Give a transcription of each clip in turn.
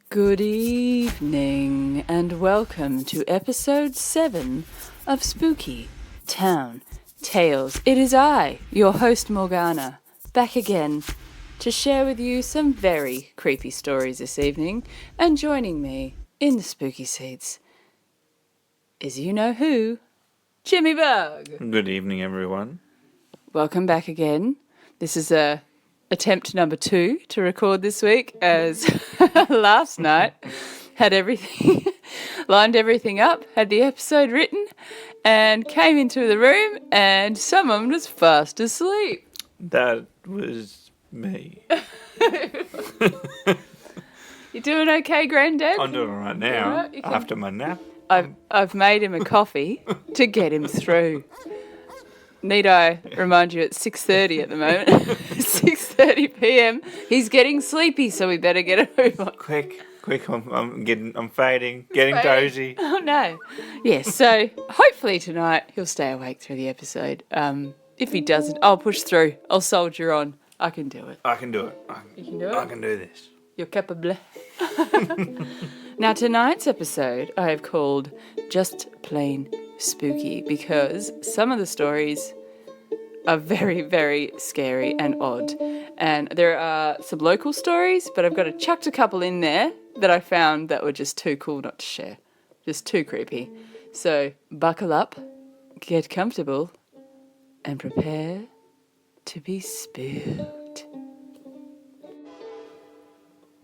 Good evening, and welcome to episode 7 of Spooky Town Tales. It is I, your host Morgana, back again to share with you some very creepy stories this evening, and joining me in the spooky seats is you-know-who, Jimmy Bug. Good evening, everyone. Welcome back again. This is attempt number 2 to record this week, as last night had everything lined everything up, had the episode written, and came into the room and someone was fast asleep. That was me. You doing okay, Granddad? I'm doing all right now, after my nap. I've made him a coffee to get him through. Need I remind you, it's 6:30 at the moment. 6:30 p.m. He's getting sleepy, so we better get a move on. Quick! I'm fading, getting dozy. Oh no! Yes. So hopefully tonight he'll stay awake through the episode. If he doesn't, I'll push through. I'll soldier on. I can do it. I can do it. You can do it. I can do this. You're capable. Now tonight's episode I have called Just Plain Spooky, because some of the stories are very, very scary and odd. And there are some local stories, but I've got chucked a couple in there that I found that were just too cool not to share. Just too creepy. So buckle up, get comfortable, and prepare to be spooked.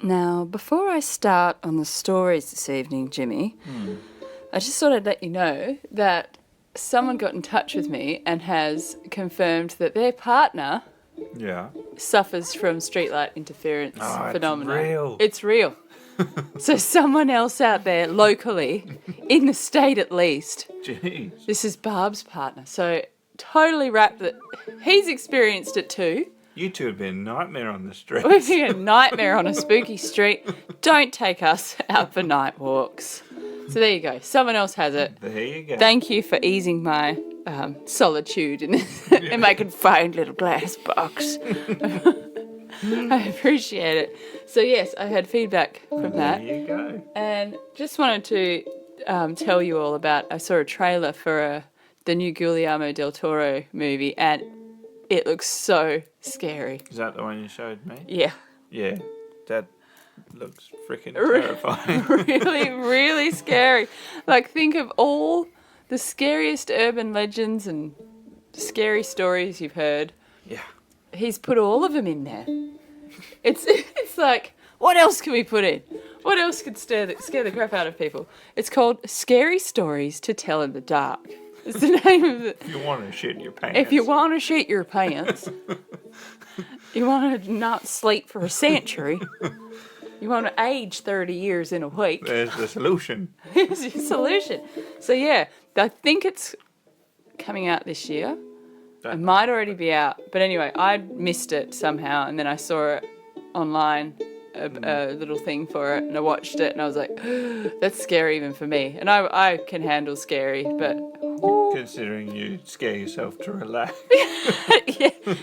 Now, before I start on the stories this evening, Jimmy, I just thought I'd let you know that someone got in touch with me and has confirmed that their partner suffers from streetlight interference phenomena. It's real. It's real. So someone else out there locally, in the state at least, Jeez. this is Barb's partner. So totally wrapped that he's experienced it too. You two have been a nightmare on the street. We've been a nightmare on a spooky street. Don't take us out for night walks. So there you go. Someone else has it. There you go. Thank you for easing my solitude in my confined little glass box. I appreciate it. So yes, I had feedback from that. There you go. And just wanted to tell you all about, I saw a trailer for the new Guillermo del Toro movie, and it looks so scary. Is that the one you showed me? Yeah. Yeah. That looks freaking terrifying. Really, really scary. Like, think of all the scariest urban legends and scary stories you've heard. Yeah. He's put all of them in there. It's like, what else can we put in? What else could scare the crap out of people? It's called Scary Stories to Tell in the Dark. It's the name of it. If you want to shit your pants. If you want to shit your pants, you want to not sleep for a century, you want to age 30 years in a week. There's the solution. Here's your solution. So yeah, I think it's coming out this year. It might already be out. But anyway, I missed it somehow, and then I saw it online, a little thing for it, and I watched it, and I was like, that's scary even for me. And I can handle scary, but... Considering you scare yourself to relax.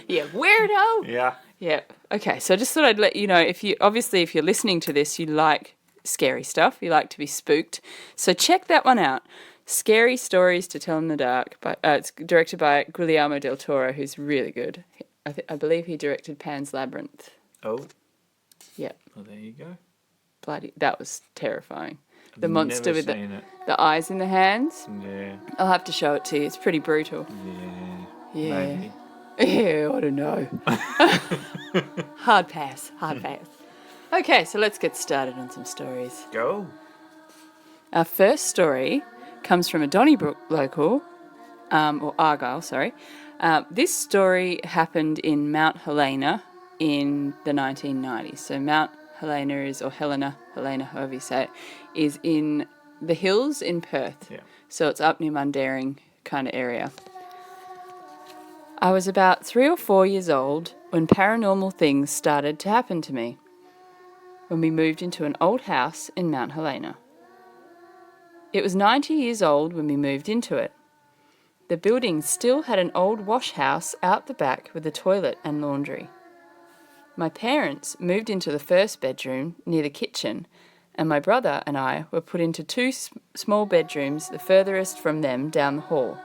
yeah, weirdo. Yeah. Yeah. Okay, so I just thought I'd let you know, if you're listening to this, you like scary stuff, you like to be spooked, so check that one out. Scary Stories to Tell in the Dark. It's directed by Guillermo del Toro, who's really good. I believe he directed Pan's Labyrinth. Oh. Yep. Well, there you go. Bloody, that was terrifying. The I've monster never with seen the eyes in the hands. Yeah. I'll have to show it to you. It's pretty brutal. Yeah. Yeah. Maybe. Yeah, I don't know. Hard pass. Okay, so let's get started on some stories. Go. Our first story comes from a Donnybrook local, or Argyle, sorry. This story happened in Mount Helena in the 1990s. So Mount Helena is, or Helena, however you say it, is in the hills in Perth. Yeah. So it's up near Mundaring kind of area. I was about 3 or 4 years old when paranormal things started to happen to me when we moved into an old house in Mount Helena. It was 90 years old when we moved into it. The building still had an old wash house out the back with a toilet and laundry. My parents moved into the first bedroom near the kitchen, and my brother and I were put into 2 small bedrooms, the furthest from them down the hall.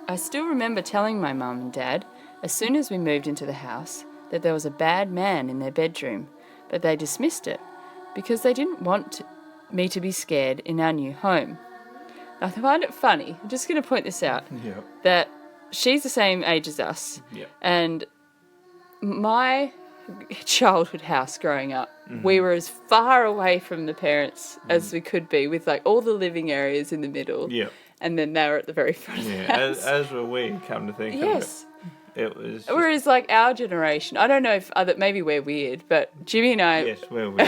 I still remember telling my mum and dad, as soon as we moved into the house, that there was a bad man in their bedroom, but they dismissed it because they didn't want me to be scared in our new home. I find it funny, I'm just going to point this out, Yeah. that she's the same age as us, Yeah. and my childhood house growing up, we were as far away from the parents as we could be, with like all the living areas in the middle. Yeah. And then they were at the very front of the Yeah. house. As were we, come to think Yes. of it. It was. Just, Whereas like our generation, I don't know if maybe we're weird, but Jimmy and I, yes, where we.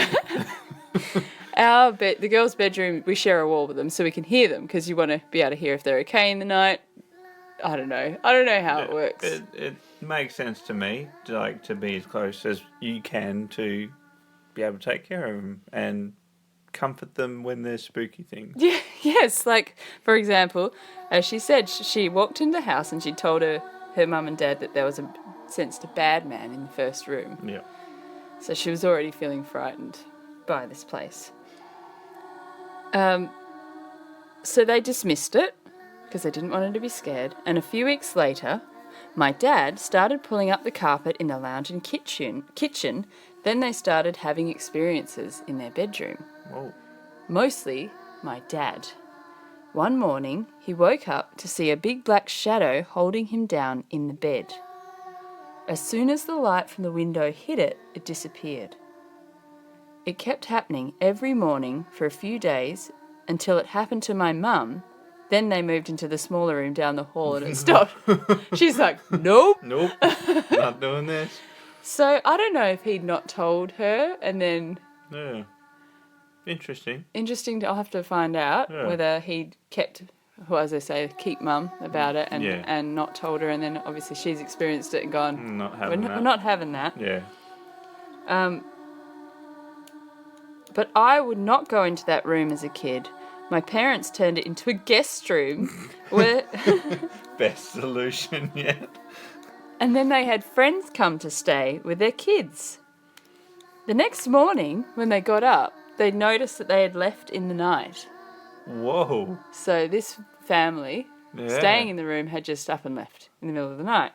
the girls' bedroom, we share a wall with them so we can hear them because you want to be able to hear if they're okay in the night. I don't know how it works. It makes sense to me, to be as close as you can to be able to take care of them and comfort them when there's spooky things. Yeah, yes, like, for example, as she said, she walked into the house and she told her mum and dad that there was sensed a bad man in the first room. Yeah. So she was already feeling frightened by this place. So they dismissed it because they didn't want her to be scared. And a few weeks later, my dad started pulling up the carpet in the lounge and kitchen. Then they started having experiences in their bedroom. Whoa. Mostly my dad. One morning, he woke up to see a big black shadow holding him down in the bed. As soon as the light from the window hit it, it disappeared. It kept happening every morning for a few days until it happened to my mum. Then they moved into the smaller room down the hall and it stopped. She's like, nope. Nope. Not doing this. So I don't know if he'd not told her, and then Yeah. Interesting. I'll have to find out Yeah. whether he'd kept, well, as I say, keep mum about it and not told her, and then obviously she's experienced it and gone, Not having that. we're not having that. Yeah. But I would not go into that room as a kid. My parents turned it into a guest room where, Best solution yet. and then they had friends come to stay with their kids. The next morning, when they got up, they noticed that they had left in the night. Whoa. So this family Yeah. staying in the room had just up and left in the middle of the night.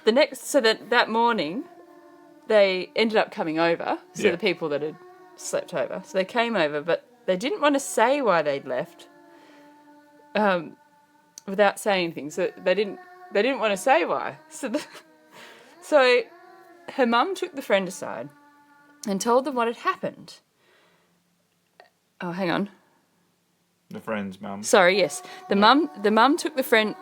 That morning, they ended up coming over. So Yeah. the people that had slept over, so they came over, but they didn't want to say why they'd left, without saying anything. So they didn't want to say why. So her mum took the friend aside and told them what had happened. Oh, hang on. The friend's mum. Sorry, yes. The mum took the friend.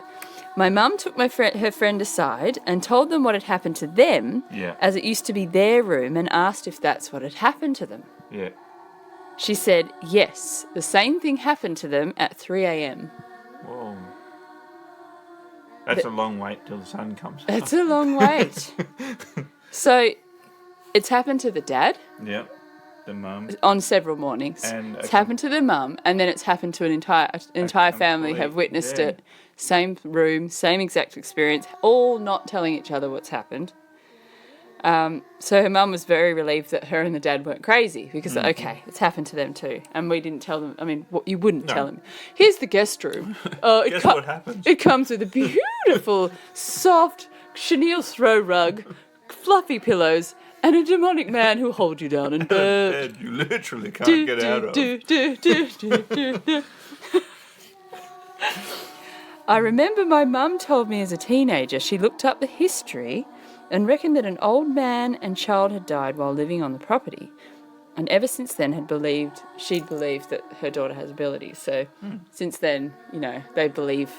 My mum took her friend aside and told them what had happened to them, Yeah. as it used to be their room, and asked if that's what had happened to them. Yeah. She said, yes, the same thing happened to them at 3 a.m. Whoa. That's a long wait till the sun comes up. It's a long wait. So, it's happened to the dad Yeah. The mum. on several mornings. And It's happened to the mum, and then it's happened to an entire family have witnessed yeah. it. Same room, same exact experience, all not telling each other what's happened. So her mum was very relieved that her and the dad weren't crazy, because, okay, it's happened to them too. And we didn't tell them, you wouldn't tell them. Here's the guest room. Guess what happens? It comes with a beautiful, soft chenille throw rug, fluffy pillows, and a demonic man who'll hold you down in bed. Bed you literally can't get out of. I remember my mum told me as a teenager she looked up the history and reckoned that an old man and child had died while living on the property. and ever since then she'd believed that her daughter has abilities. So since then, they believed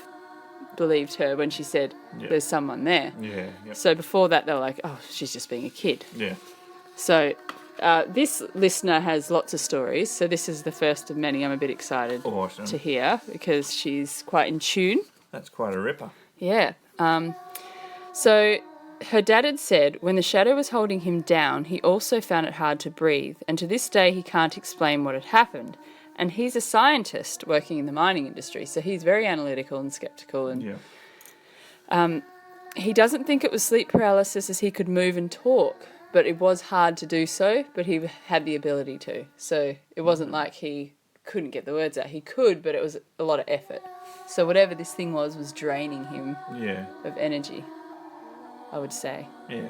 her when she said there's someone there. Yeah. Yep. So before that, they were like, oh, she's just being a kid. Yeah. So this listener has lots of stories. So this is the first of many. I'm a bit excited to hear because she's quite in tune. That's quite a ripper. Yeah. So her dad had said when the shadow was holding him down, he also found it hard to breathe. And to this day, he can't explain what had happened. And he's a scientist working in the mining industry. So he's very analytical and skeptical. And he doesn't think it was sleep paralysis as he could move and talk. But it was hard to do so, but he had the ability to. So it wasn't like he couldn't get the words out. He could, but it was a lot of effort. So whatever this thing was draining him of energy, I would say. Yeah.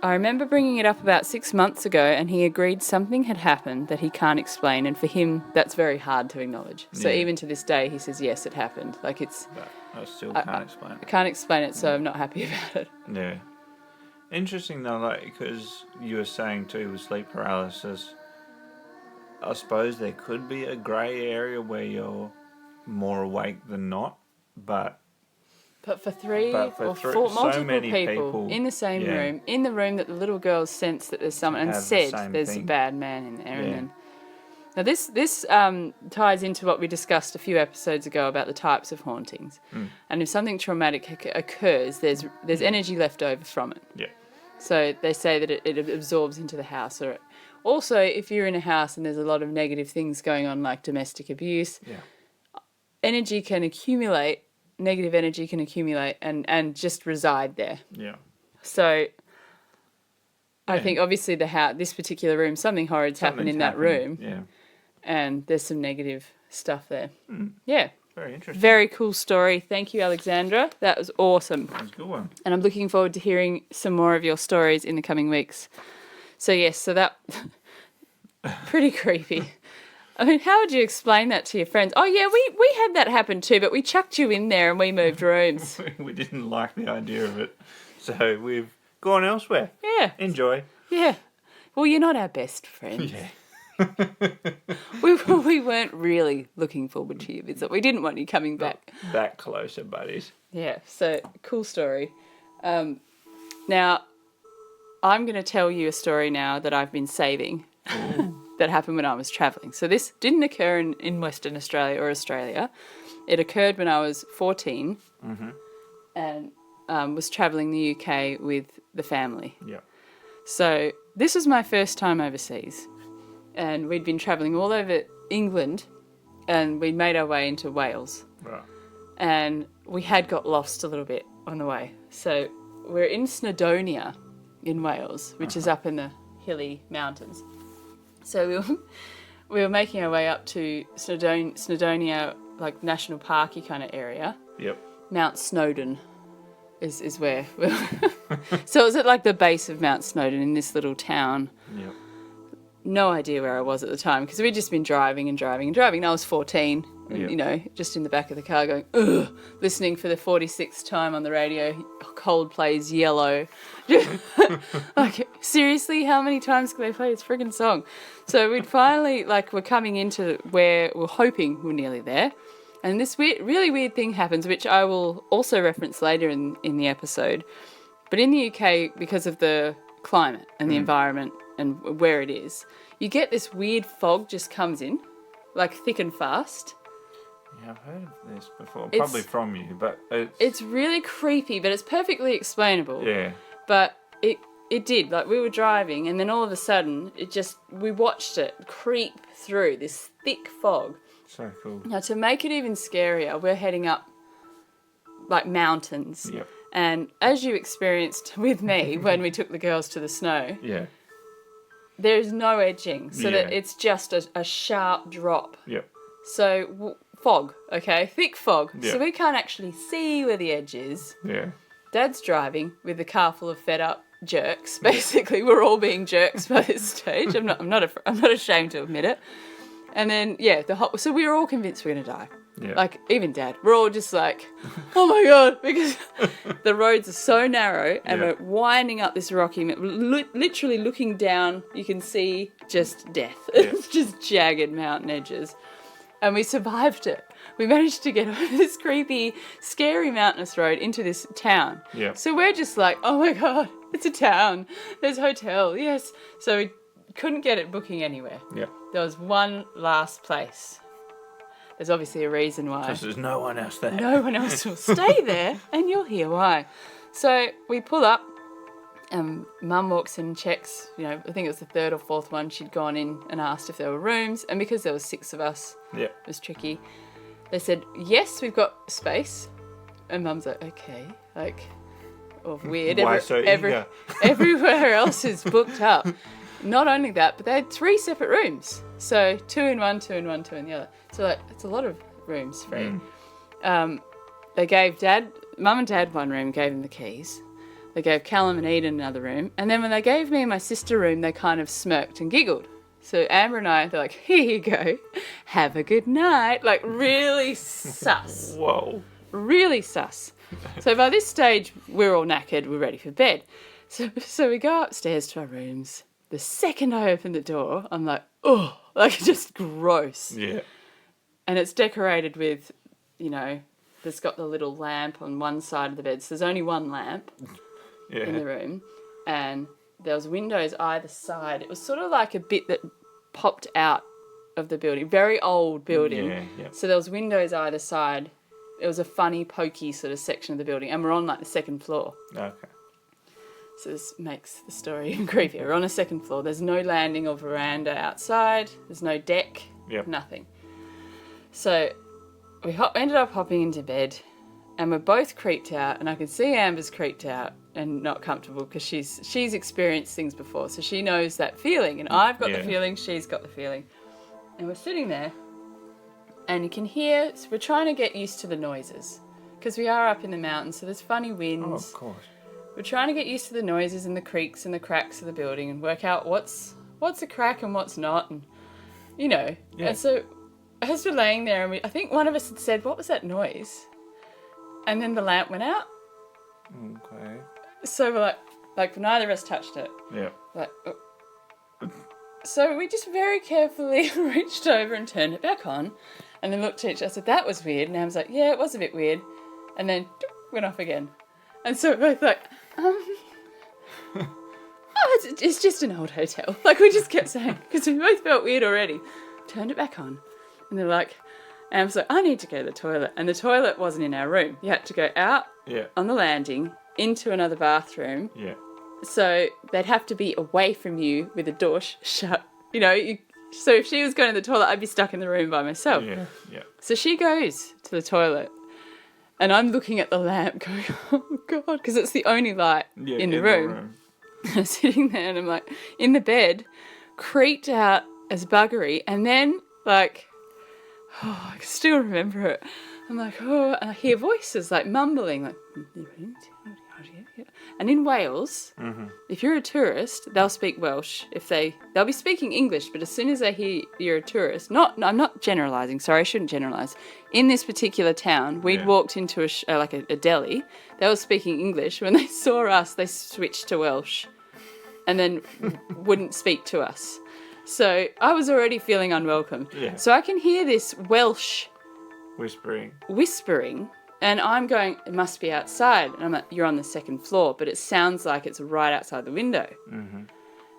I remember bringing it up about 6 months ago, and he agreed something had happened that he can't explain, and for him, that's very hard to acknowledge. So even to this day, he says, yes, it happened. Like it's... But I still can't explain it. I can't explain it, so I'm not happy about it. Yeah. Interesting though, like, because you were saying too with sleep paralysis, I suppose there could be a grey area where you're more awake than not, but for three or four, so multiple many people in the same room, in the room that the little girls sense that there's someone and said there's a bad man in there. And then, now this ties into what we discussed a few episodes ago about the types of hauntings. And if something traumatic occurs, there's energy left over from it. Yeah. So they say that it absorbs into the house. Or also, if you're in a house and there's a lot of negative things going on, like domestic abuse, energy can accumulate. Negative energy can accumulate and just reside there. Yeah. So I think obviously this particular room, something horrid's happened in that room. Yeah. And there's some negative stuff there. Yeah. Very interesting. Very cool story. Thank you, Alexandra. That was awesome. That was a good one. And I'm looking forward to hearing some more of your stories in the coming weeks. So yes, so that pretty creepy. I mean, how would you explain that to your friends? Oh, yeah, we had that happen too, but we chucked you in there and we moved rooms. We didn't like the idea of it, so we've gone elsewhere. Yeah. Enjoy. Yeah. Well, you're not our best friends. Yeah. We weren't really looking forward to your visit. We didn't want you coming back. Not that closer, buddies. Yeah, so cool story. Now, I'm going to tell you a story now that I've been saving. That happened when I was travelling. So this didn't occur in Western Australia or Australia. It occurred when I was 14 and was travelling the UK with the family. Yeah. So this was my first time overseas. And we'd been travelling all over England and we made our way into Wales. Right. And we had got lost a little bit on the way. So we're in Snowdonia in Wales, which is up in the hilly mountains. So we were making our way up to Snowdonia, like national parky kind of area. Yep. Mount Snowdon is where we were. So it was at like the base of Mount Snowdon in this little town. Yep. No idea where I was at the time because we'd just been driving. And I was 14, and, just in the back of the car going, ugh, listening for the 46th time on the radio, Coldplay's Yellow. Like, seriously, how many times can they play this friggin' song? So we'd finally, we're coming into where we're hoping we're nearly there. And this really weird thing happens, which I will also reference later in the episode. But in the UK, because of the climate and the environment and where it is, you get this weird fog just comes in, like thick and fast. Yeah, I've heard of this before. Probably from you, but it's really creepy, but it's perfectly explainable. Yeah. But it did. Like, we were driving, and then all of a sudden, we watched it creep through this thick fog. So cool. Now, to make it even scarier, we're heading up, like, mountains. Yep. And as you experienced with me when we took the girls to the snow, yeah, there's no edging, so that it's just a sharp drop. Yep. So, fog, okay? Thick fog. Yep. So we can't actually see where the edge is. Yeah. Dad's driving with a car full of fed up jerks. Basically, we're all being jerks by this stage. I'm not ashamed to admit it. And then, so we were all convinced we're going to die. Yeah. Like, even Dad. We're all just like, oh my God, because the roads are so narrow and Yeah. we're winding up this rocky, literally looking down, you can see just death. Yeah. It's just jagged mountain edges. And we survived it. We managed to get over this creepy, scary mountainous road into this town. Yeah. So we're just like, oh my God, it's a town. There's a hotel, yes. So we couldn't get it booking anywhere. Yeah. There was one last place. There's obviously a reason why. Because there's no one else there. No one else will stay there, and you'll hear why. So we pull up, and Mum walks in and checks, I think it was the third or fourth one, she'd gone in and asked if there were rooms, and because there were 6 of us, Yeah. it was tricky. They said, yes, we've got space. And Mum's like, okay, weird. Why so eager? Everywhere else is booked up. Not only that, but they had 3 separate rooms. So 2 in one, 2 in one, 2 in the other. So it's a lot of rooms free. They gave Mum and Dad one room, gave them the keys. They gave Callum and Eden another room. And then when they gave me and my sister a room, they kind of smirked and giggled. So Amber and I, they're like, here you go. Have a good night. Like, really sus. Whoa. Really sus. So by this stage, we're all knackered. We're ready for bed. So we go upstairs to our rooms. The second I open the door, I'm like, oh, just gross. Yeah. And it's decorated with, there's got the little lamp on one side of the bed. So there's only one lamp in the room. And there was windows either side. It was sort of like a bit that popped out of the building. Very old building. Yeah. So there was windows either side. It was a funny, pokey sort of section of the building. And we're on, the second floor. Okay. So this makes the story even creepier. We're on a second floor. There's no landing or veranda outside. There's no deck. Yep. Nothing. So we ended up hopping into bed, and we're both creeped out, and I can see Amber's creeped out and not comfortable because she's experienced things before, so she knows that feeling, and I've got the feeling, she's got the feeling. And we're sitting there, and you can hear, so we're trying to get used to the noises because we are up in the mountains, so there's funny winds. Oh, of course. We're trying to get used to the noises and the creaks and the cracks of the building and work out what's a crack and what's not, and Yeah. And so as we're laying there, and I think one of us had said, "What was that noise?" And then the lamp went out. Okay. So we're like neither of us touched it. Yeah. Like, oh. So we just very carefully reached over and turned it back on, and then looked at each other. I said, "That was weird." And Am's like, "Yeah, it was a bit weird," and then went off again. And so we're both like, it's just an old hotel. Like, we just kept saying, because we both felt weird already. Turned it back on. And they're like, Am's like, I need to go to the toilet. And the toilet wasn't in our room. You had to go out on the landing into another bathroom. Yeah. So they'd have to be away from you with the door shut. So if she was going to the toilet, I'd be stuck in the room by myself. Yeah. So she goes to the toilet. And I'm looking at the lamp going, oh, God, because it's the only light in the room. I'm sitting there and I'm like, in the bed, creeped out as buggery. And then, I can still remember it. I'm like, oh, and I hear voices, mumbling, And in Wales, if you're a tourist, they'll speak Welsh. They'll be speaking English, but as soon as they hear you're a tourist, I'm not generalising, sorry, I shouldn't generalise. In this particular town, we'd walked into a deli. They were speaking English. When they saw us, they switched to Welsh and then wouldn't speak to us. So I was already feeling unwelcome. Yeah. So I can hear this Welsh whispering. And I'm going, it must be outside. And I'm like, you're on the second floor, but it sounds like it's right outside the window. Mm-hmm.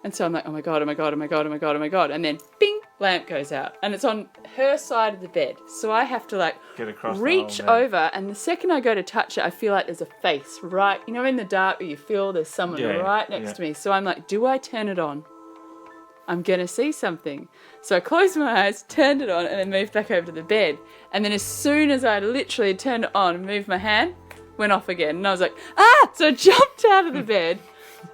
And so I'm like, oh my God, oh my God, oh my God, oh my God, oh my God. And then, bing, lamp goes out. And it's on her side of the bed. So I have to get across, reach over. And the second I go to touch it, I feel like there's a face right, in the dark where you feel there's someone right next to me. So I'm like, do I turn it on? I'm going to see something. So I closed my eyes, turned it on, and then moved back over to the bed. And then as soon as I literally turned it on and moved my hand, went off again. And I was like, ah! So I jumped out of the bed,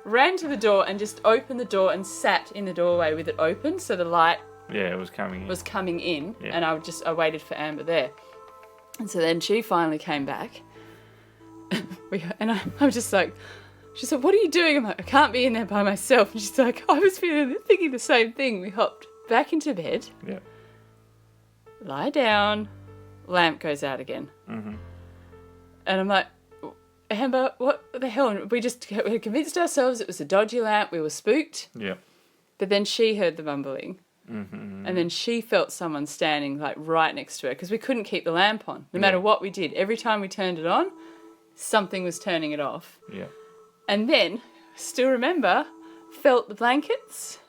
ran to the door, and just opened the door and sat in the doorway with it open. So the light was coming in. Yeah. And I waited for Amber there. And so then she finally came back. And I was just like... She said, what are you doing? I'm like, I can't be in there by myself. And she's like, I was thinking the same thing. We hopped back into bed. Yeah. Lie down. lamp goes out again. Mm-hmm. And I'm like, Amber, what the hell? And we had convinced ourselves it was a dodgy lamp. We were spooked. Yeah. But then she heard the mumbling. Mm-hmm. And then she felt someone standing like right next to her because we couldn't keep the lamp on. No matter what we did, every time we turned it on, something was turning it off. Yeah. And then, still remember, felt the blankets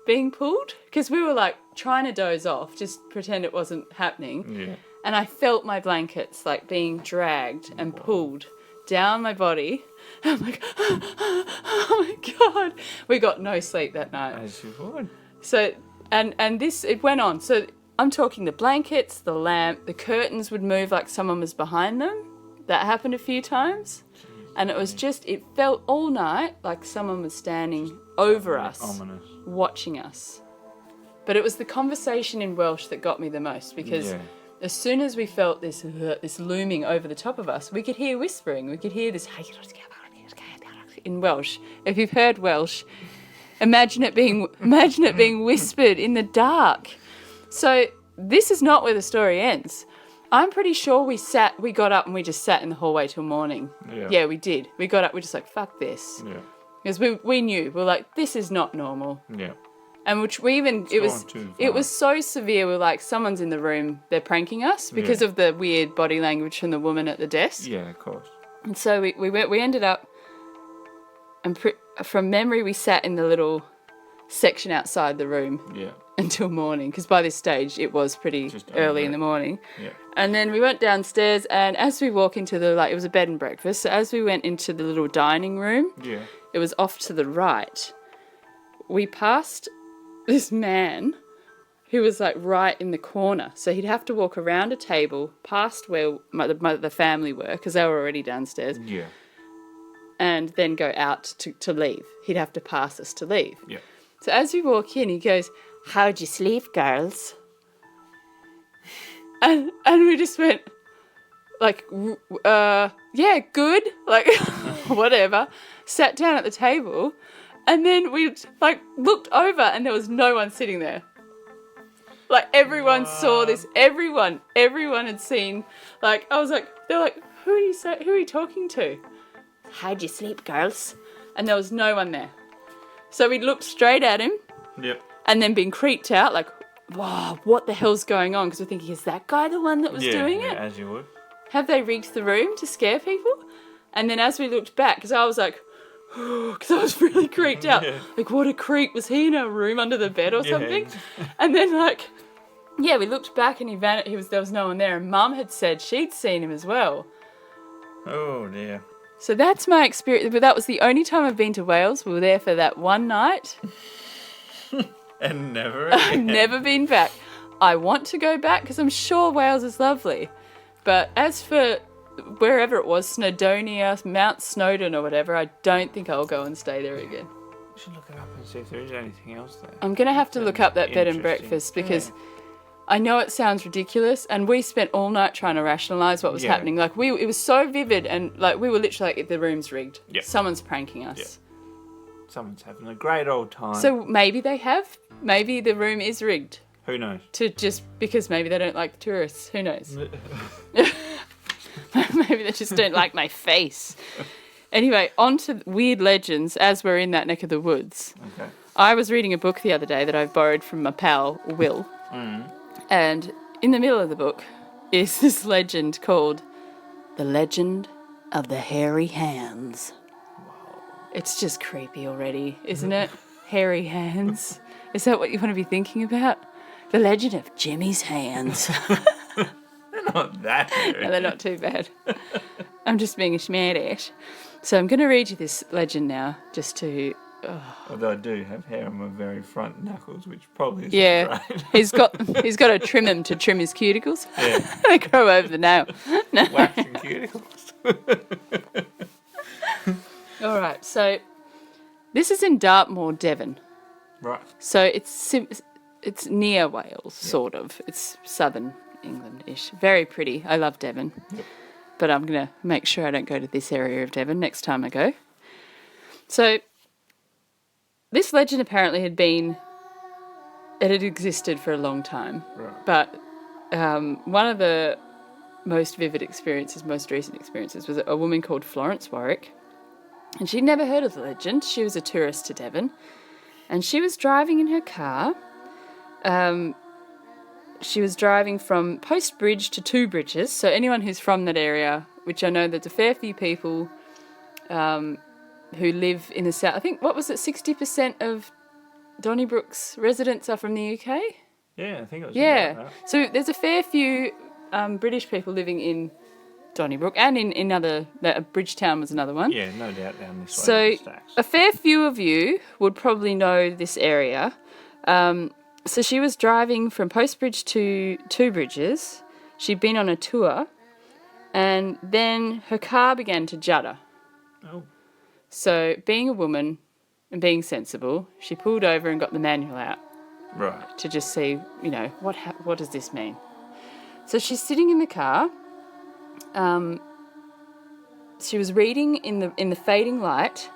being pulled because we were like trying to doze off, just pretend it wasn't happening. Yeah. And I felt my blankets like being dragged and pulled down my body. I'm like, oh my God. We got no sleep that night. As you would. So, and this, it went on. So I'm talking the blankets, the lamp, the curtains would move like someone was behind them. That happened a few times. And it was just, it felt all night like someone was standing over us, Ominous. watching us. But it was the conversation in Welsh that got me the most because as soon as we felt this looming over the top of us, we could hear whispering. We could hear this in Welsh. If you've heard Welsh, imagine it being whispered in the dark. So this is not where the story ends. I'm pretty sure we got up and we just sat in the hallway till morning. Yeah, we did. We got up, we're just like, fuck this. Yeah. Because we knew, we're like, this is not normal. Yeah. And which we even, it was so severe, we're like, someone's in the room, they're pranking us because of the weird body language from the woman at the desk. Yeah, of course. And so we ended up, and from memory, we sat in the little section outside the room. Yeah. Until morning, because by this stage it was pretty early in the morning. Yeah. And then we went downstairs, and as we walk into it was a bed and breakfast, so as we went into the little dining room, it was off to the right. We passed this man who was like right in the corner, so he'd have to walk around a table past where the family were, because they were already downstairs. Yeah. And then go out to leave. He'd have to pass us to leave. Yeah. So as we walk in, he goes, "How'd you sleep, girls?" And we just went, like, yeah, good, like, whatever. Sat down at the table, and then we, like, looked over, and there was no one sitting there. Like, everyone saw this. Everyone had seen, like, I was like, they're like, who are you talking to? "How'd you sleep, girls?" And there was no one there. So we looked straight at him. Yep. And then being creeped out, like, wow, what the hell's going on? Because we're thinking, is that guy the one that was doing it? Yeah, as you would. Have they rigged the room to scare people? And then as we looked back, because I was like, because I was really creeped out. Like, what a creep. Was he in a room under the bed or something? And then, like, yeah, we looked back and there was no one there. And Mum had said she'd seen him as well. Oh, dear. So that's my experience. But that was the only time I've been to Wales. We were there for that one night. And never again. I've never been back. I want to go back because I'm sure Wales is lovely. But as for wherever it was, Snowdonia, Mount Snowdon or whatever, I don't think I'll go and stay there again. We should look it up and see if there is anything else there. I'm going to have to look up that bed and breakfast because I know it sounds ridiculous, and we spent all night trying to rationalise what was happening. Like, it was so vivid, and like we were literally like, the room's rigged. Someone's pranking us. Someone's having a great old time. So maybe they have. Maybe the room is rigged. Who knows? Because maybe they don't like tourists. Who knows? Maybe they just don't like my face. Anyway, on to weird legends as we're in that neck of the woods. Okay. I was reading a book the other day that I've borrowed from my pal, Will. Mm. And in the middle of the book is this legend called The Legend of the Hairy Hands. Wow. It's just creepy already, isn't it? Hairy hands. Is that what you want to be thinking about? The Legend of Jimmy's Hands. They're not that hairy. No, they're not too bad. I'm just being a smartass. So I'm going to read you this legend now, just to... Although I do have hair on my very front knuckles, which probably isn't great. he's got to trim them to trim his cuticles. Yeah. They grow over the nail. No. Waxing cuticles. All right, so this is in Dartmoor, Devon. Right. So it's near Wales, sort of. It's southern England-ish. Very pretty. I love Devon. Yep. But I'm going to make sure I don't go to this area of Devon next time I go. So this legend apparently had existed for a long time. Right. But one of the most vivid experiences, most recent experiences, was a woman called Florence Warwick. And she'd never heard of the legend. She was a tourist to Devon. And she was driving in her car. She was driving from Post Bridge to Two Bridges. So anyone who's from that area, which I know there's a fair few people who live in the south. I think, what was it, 60% of Donnybrook's residents are from the UK? Yeah, I think it was. Yeah. About that. So there's a fair few British people living in Donnybrook and in other... Bridgetown was another one. Yeah, no doubt down this way. So on the stacks. a fair few of you would probably know this area. So she was driving from Post Bridge to Two Bridges. She'd been on a tour, and then her car began to judder. Oh. So being a woman and being sensible, she pulled over and got the manual out Right. to just see, what does this mean? So she's sitting in the car. She was reading in the fading light,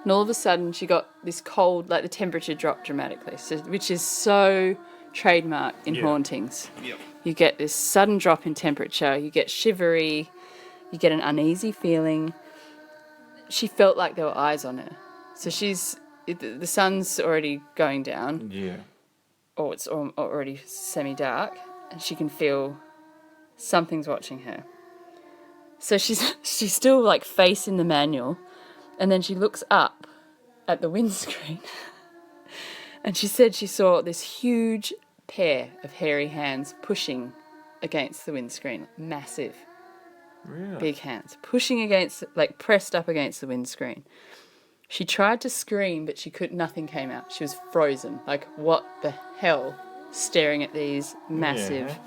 and all of a sudden she got this cold, like the temperature dropped dramatically, which is so trademark in hauntings. Yep. You get this sudden drop in temperature, you get shivery, you get an uneasy feeling. She felt like there were eyes on her. So the sun's already going down, Yeah. or it's already semi-dark, and she can feel something's watching her. So she's still like facing the manual, and then she looks up at the windscreen, and she said she saw this huge pair of hairy hands pushing against the windscreen, massive, Really? big hands, pushing against, like pressed up against the windscreen. She tried to scream, but nothing came out. She was frozen, like what the hell, staring at these massive,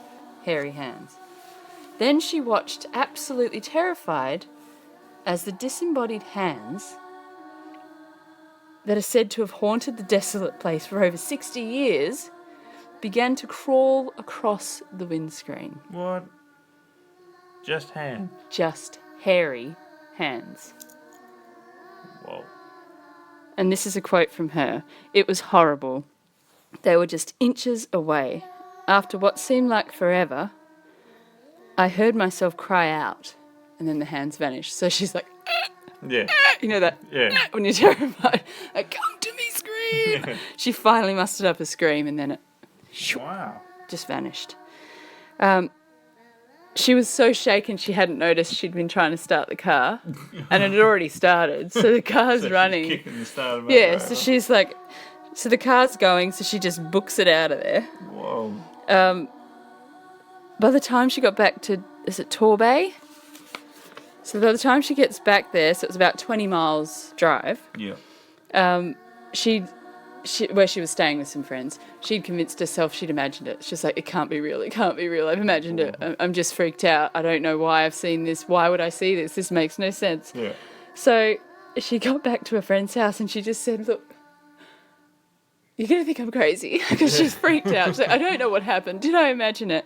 hairy hands. Then she watched, absolutely terrified, as the disembodied hands that are said to have haunted the desolate place for over 60 years began to crawl across the windscreen. What? Just hand. Just hairy hands. Whoa. And this is a quote from her. It was horrible. They were just inches away. After what seemed like forever, I heard myself cry out, and then the hands vanished. So she's like, Yeah. you know that? Yeah. When you're terrified, like, come to me, scream. Yeah. She finally mustered up a scream, and then it Wow. just vanished. She was so shaken she hadn't noticed she'd been trying to start the car, and it had already started. So the car's So running. She's kicking the start of Yeah, so she's like, so the car's going, so she just books it out of there. Whoa. By the time she got back to, is it Torbay? So by the time she gets back there, so it was about 20 miles drive, Yeah. she where she was staying with some friends, she'd convinced herself she'd imagined it. She's like, it can't be real, I've imagined it. I'm just freaked out. I don't know why I've seen this. Why would I see this? This makes no sense. Yeah. So she got back to her friend's house and she just said, look, you're going to think I'm crazy, because she's freaked out. She's like, I don't know what happened. Did I imagine it?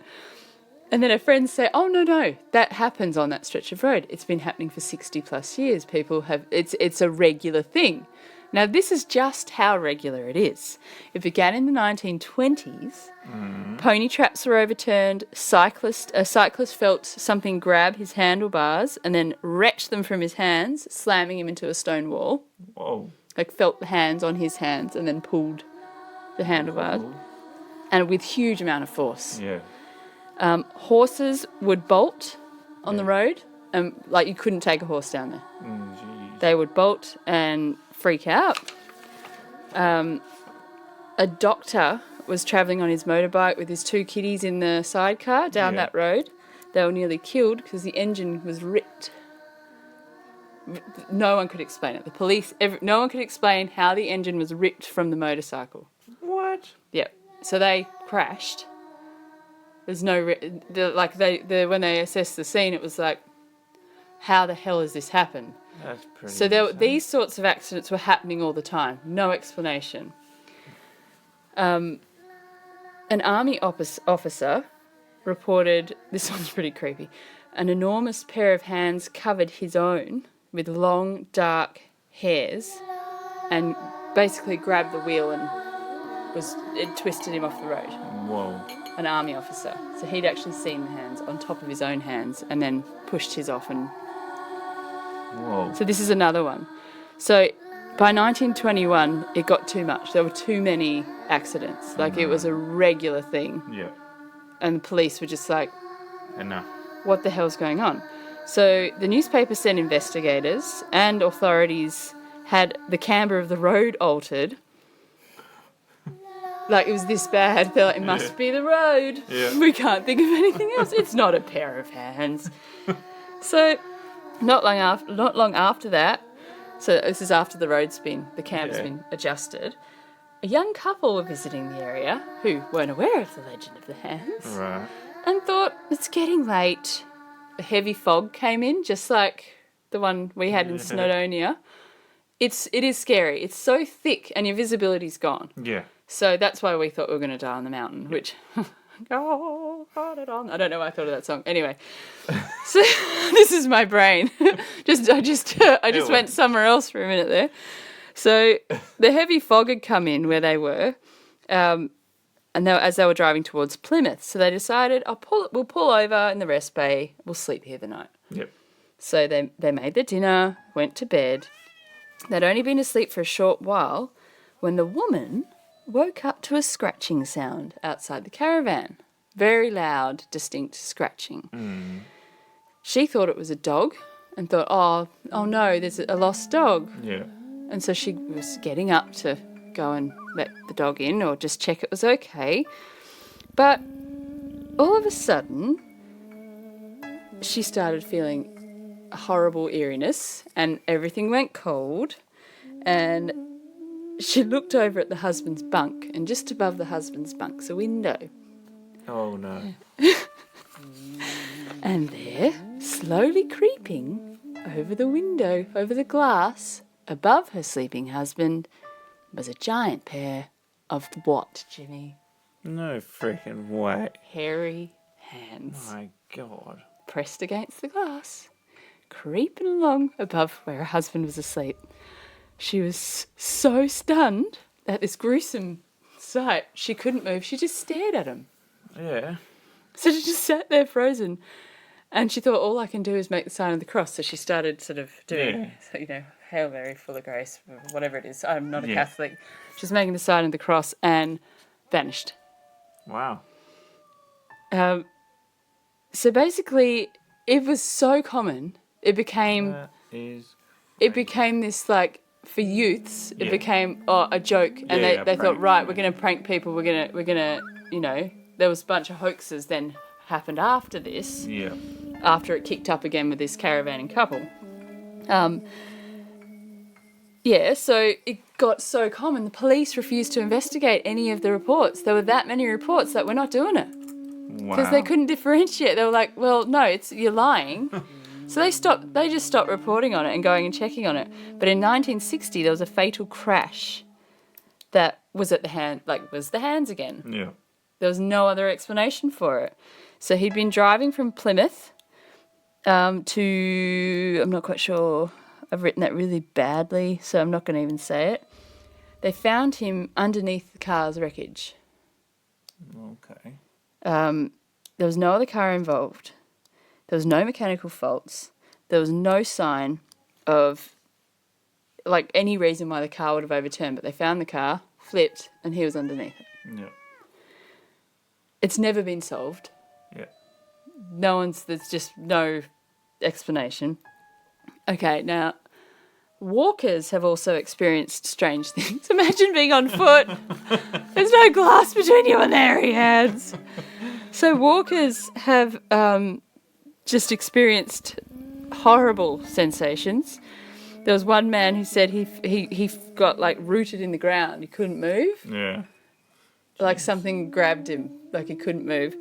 And then her friends say, oh, no, that happens on that stretch of road. It's been happening for 60 plus years. People have, it's a regular thing. Now, this is just how regular it is. It began in the 1920s. Pony traps were overturned. A cyclist felt something grab his handlebars and then wrenched them from his hands, slamming him into a stone wall. Whoa. Like felt the hands on his hands and then pulled the handlebars. And with huge amount of force. Yeah. Horses would bolt on the road. Like you couldn't take a horse down there. Jeez. They would bolt and freak out. A doctor was travelling on his motorbike with his two kiddies in the sidecar down that road. They were nearly killed because the engine was ripped. No one could explain it. The police, no one could explain how the engine was ripped from the motorcycle. What? Yep. So they crashed. There's no when they assessed the scene, it was like, how the hell has this happened? That's pretty. So insane. these sorts of accidents were happening all the time. No explanation. An army officer reported, this one's pretty creepy, an enormous pair of hands covered his own with long, dark hairs and basically grabbed the wheel and it twisted him off the road. Whoa. An army officer. So he'd actually seen the hands on top of his own hands and then pushed his off. And Whoa. so this is another one. So by 1921, it got too much. There were too many accidents. Like, it was a regular thing. Yeah. And the police were just like, Enough. what the hell's going on? So the newspaper sent investigators, and authorities had the camber of the road altered. Like, it was this bad. They're like, it must be the road. Yeah. We can't think of anything else. It's not a pair of hands. So not long after that, so this is after the road's been, the camber's been adjusted, a young couple were visiting the area who weren't aware of the legend of the hands. Right. And thought, it's getting late. A heavy fog came in, just like the one we had in Snowdonia. It is scary. It's so thick and your visibility's gone. Yeah. So that's why we thought we were going to die on the mountain, which... Oh, I don't know why I thought of that song. Anyway, so this is my brain. I just went somewhere else for a minute there. So the heavy fog had come in where they were, and as they were driving towards Plymouth, so they decided, we'll pull over in the rest bay. We'll sleep here the night. Yep. So they made their dinner, went to bed. They'd only been asleep for a short while when the woman woke up to a scratching sound outside the caravan. Very loud, distinct scratching. Mm. She thought it was a dog and thought, oh no, there's a lost dog. Yeah. And so she was getting up to go and let the dog in or just check it was okay. But all of a sudden, she started feeling a horrible eeriness and everything went cold, and she looked over at the husband's bunk, and just above the husband's bunk's a window. Oh, no. And there, slowly creeping over the window, over the glass, above her sleeping husband, was a giant pair of what, Jimmy? No freaking way. Hairy hands. My God. Pressed against the glass, creeping along above where her husband was asleep. She was so stunned at this gruesome sight, she couldn't move. She just stared at him. Yeah. So she just sat there frozen. And she thought, all I can do is make the sign of the cross. So she started sort of doing, Hail Mary, full of grace, whatever it is. I'm not a Catholic. She's making the sign of the cross and vanished. Wow. So basically, it was so common. It became this, like, for youths, it became a joke, and they thought, right, we're going to prank people. We're gonna, there was a bunch of hoaxes then happened after this. Yeah. After it kicked up again with this caravanning couple. So it got so common, the police refused to investigate any of the reports. There were that many reports that we're not doing it. Wow. Because they couldn't differentiate. They were like, well, no, you're lying. So they just stopped reporting on it and going and checking on it. But in 1960, there was a fatal crash that was at the hands again. Yeah. There was no other explanation for it. So he'd been driving from Plymouth to, I'm not quite sure, I've written that really badly, so I'm not going to even say it. They found him underneath the car's wreckage. Okay. There was no other car involved. There was no mechanical faults. There was no sign of, like, any reason why the car would have overturned, but they found the car, flipped, and he was underneath it. Yeah. It's never been solved. Yeah. There's just no explanation. Okay, now, walkers have also experienced strange things. Imagine being on foot. There's no glass between you and the hairy hands. So walkers have just experienced horrible sensations. There was one man who said he got, like, rooted in the ground. He couldn't move. Yeah. Like something grabbed him, like he couldn't move.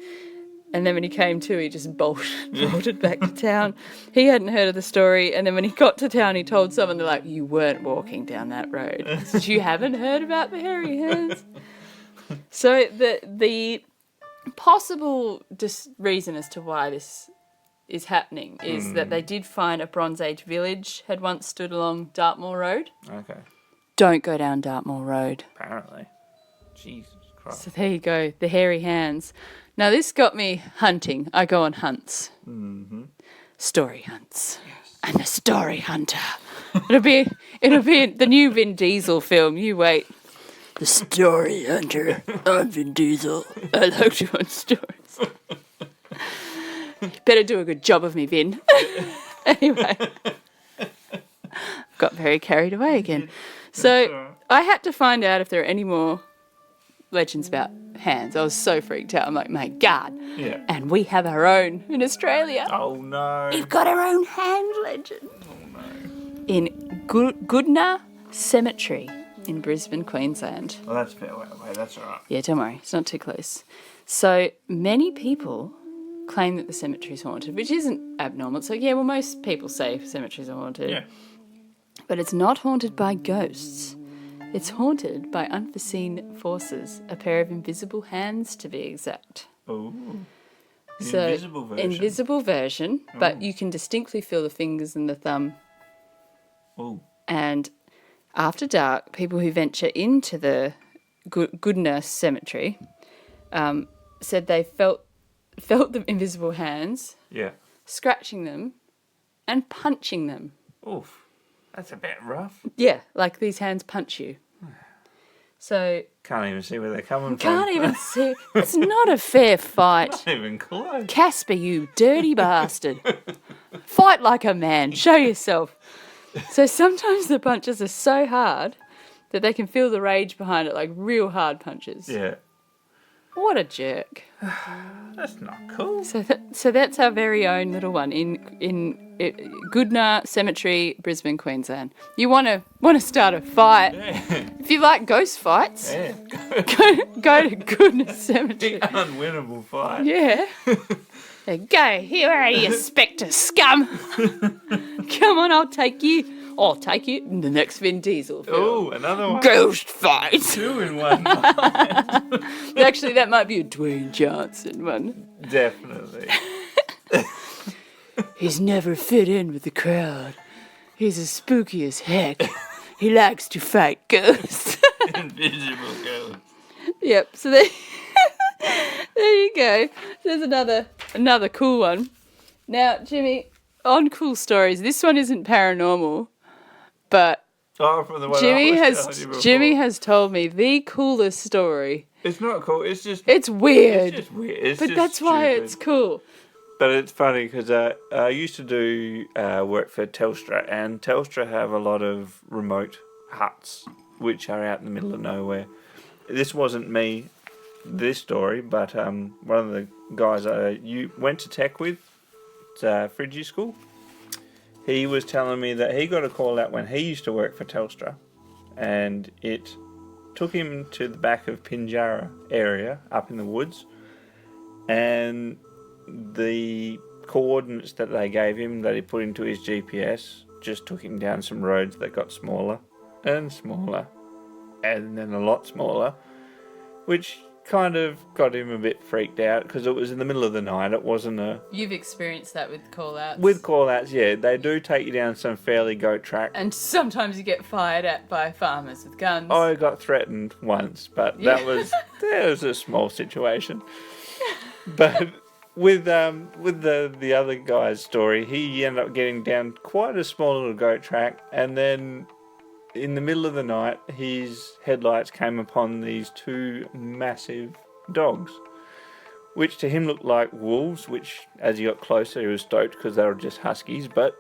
And then when he came to, he just bolted back to town. He hadn't heard of the story. And then when he got to town, he told someone, they're like, you weren't walking down that road. He said, you haven't heard about the hairy hands? So the possible reason as to why this is happening is that they did find a Bronze Age village had once stood along Dartmoor Road. Okay. Don't go down Dartmoor Road. Apparently. Jesus Christ. So there you go, the hairy hands. Now this got me hunting. I go on hunts. Mm-hmm. Story hunts. Yes. I'm a story hunter. It'll be the new Vin Diesel film. You wait. The story hunter. I'm Vin Diesel. I like to hunt stories. Better do a good job of me, Vin. Anyway. Got very carried away again. So I had to find out if there are any more legends about hands. I was so freaked out. I'm like, my God. Yeah. And we have our own in Australia. Oh no. We've got our own hand legend. Oh no. In Goodna Cemetery in Brisbane, Queensland. Well, that's a fair way away. That's all right. Yeah, don't worry. It's not too close. So many people claim that the cemetery is haunted, which isn't abnormal. It's like, yeah, well, most people say cemeteries are haunted. Yeah. But it's not haunted by ghosts. It's haunted by unforeseen forces, a pair of invisible hands to be exact. Oh. So, Invisible version. Invisible version, but you can distinctly feel the fingers and the thumb. Oh. And after dark, people who venture into the Goodna Cemetery said they felt the invisible hands, Yeah. scratching them and punching them. Oof. That's a bit rough. Yeah, like these hands punch you. So Can't even see where they're coming from. can't even see. It's not a fair fight. Not even close. Casper, you dirty bastard. Fight like a man. Show yourself. So sometimes the punches are so hard that they can feel the rage behind it, like real hard punches. Yeah. What a jerk. That's not cool. So that's our very own little one in Goodna Cemetery, Brisbane, Queensland. You want to start a fight? Yeah. If you like ghost fights, Yeah. go to Goodna Cemetery. The unwinnable fight. Yeah. Go, here are you, Spectre scum. Come on, I'll take you in the next Vin Diesel film. Oh, another one. Ghost fight. 2 in 1. Actually, that might be a Dwayne Johnson one. Definitely. He's never fit in with the crowd. He's as spooky as heck. He likes to fight ghosts. Invisible ghost. Yep, so there you go. There's another cool one. Now, Jimmy, on cool stories, this one isn't paranormal, but Oh, from the one I was telling you before. Jimmy has told me the coolest story. It's not cool. It's just. It's weird. It's just weird. It's But just that's why stupid. it's cool. But it's funny because I used to do work for Telstra, and Telstra have a lot of remote huts which are out in the middle of nowhere. This wasn't me, this story, but one of the guys you went to tech with, Fridgie School, he was telling me that he got a call out when he used to work for Telstra, and it took him to the back of Pinjarra area up in the woods, and the coordinates that they gave him that he put into his GPS just took him down some roads that got smaller and smaller and then a lot smaller, which kind of got him a bit freaked out because it was in the middle of the night. It wasn't a... You've experienced that with call-outs. With call-outs, yeah, they do take you down some fairly goat track. And sometimes you get fired at by farmers with guns. I got threatened once, but that was a small situation. But with the other guy's story, he ended up getting down quite a small little goat track, and then in the middle of the night, his headlights came upon these 2 massive dogs, which to him looked like wolves, which as he got closer, he was stoked because they were just huskies, but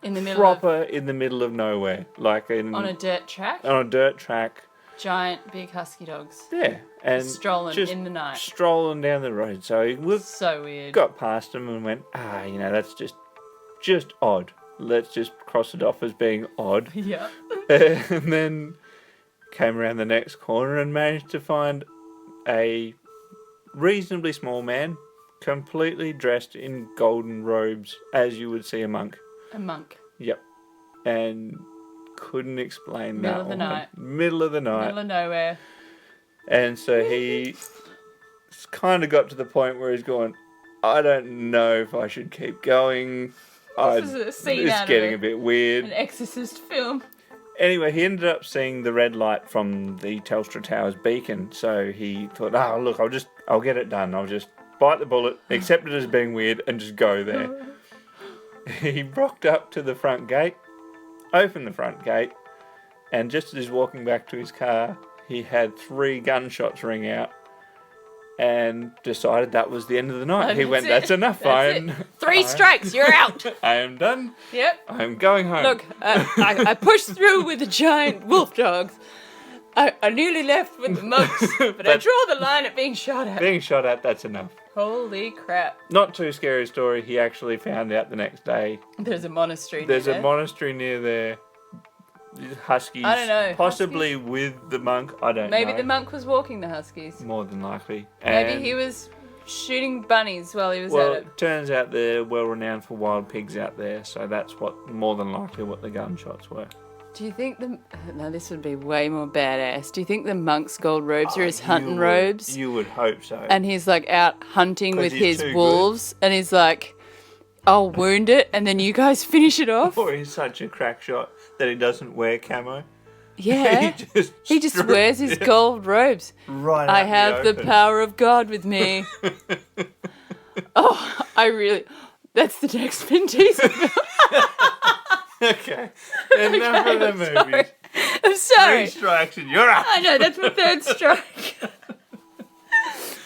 in the middle in the middle of nowhere, like on a dirt track. On a dirt track. Giant, big husky dogs. Yeah, and strolling just in the night. Strolling down the road. So he so weird. Got past them and went, that's just odd. Let's just cross it off as being odd. Yeah. And then came around the next corner and managed to find a reasonably small man, completely dressed in golden robes, as you would see a monk. A monk. Yep. And couldn't explain Middle that of the one. night. Middle of the night. Middle of nowhere. And so he kind of got to the point where he's going, I don't know if I should keep going. This is a scene it's out getting of a bit weird. An Exorcist film. Anyway, he ended up seeing the red light from the Telstra Tower's beacon, so he thought, look, I'll get it done. I'll just bite the bullet, accept it as being weird, and just go there. He rocked up to the front gate, opened the front gate, and just as he's walking back to his car, he had 3 gunshots ring out and decided that was the end of the night. He went, that's enough. That's it. 3 strikes, you're out. I am done. Yep. I'm going home. Look, I pushed through with the giant wolf dogs. I nearly left with the monks, but I draw the line at being shot at. Being shot at, that's enough. Holy crap. Not too scary story. He actually found out the next day. There's a monastery There's near a there. monastery near there. Huskies. I don't know. Possibly with the monk. I don't know. Maybe the monk was walking the huskies. More than likely. Maybe he was shooting bunnies while he was at it. It turns out they're well renowned for wild pigs out there, so that's more than likely what the gunshots were. Do you think no, this would be way more badass. Do you think the monk's gold robes are his hunting robes? You would hope so. And he's like out hunting with he's his too wolves, and he's like, I'll wound it, and then you guys finish it off. Or he's such a crack shot that he doesn't wear camo. Yeah. He just wears his gold robes. Right. I have the power of God with me. That's the next Vin Diesel film. Okay. Enough of the movies. I'm sorry. 3 strikes and you're out. I know, that's my 3rd strike.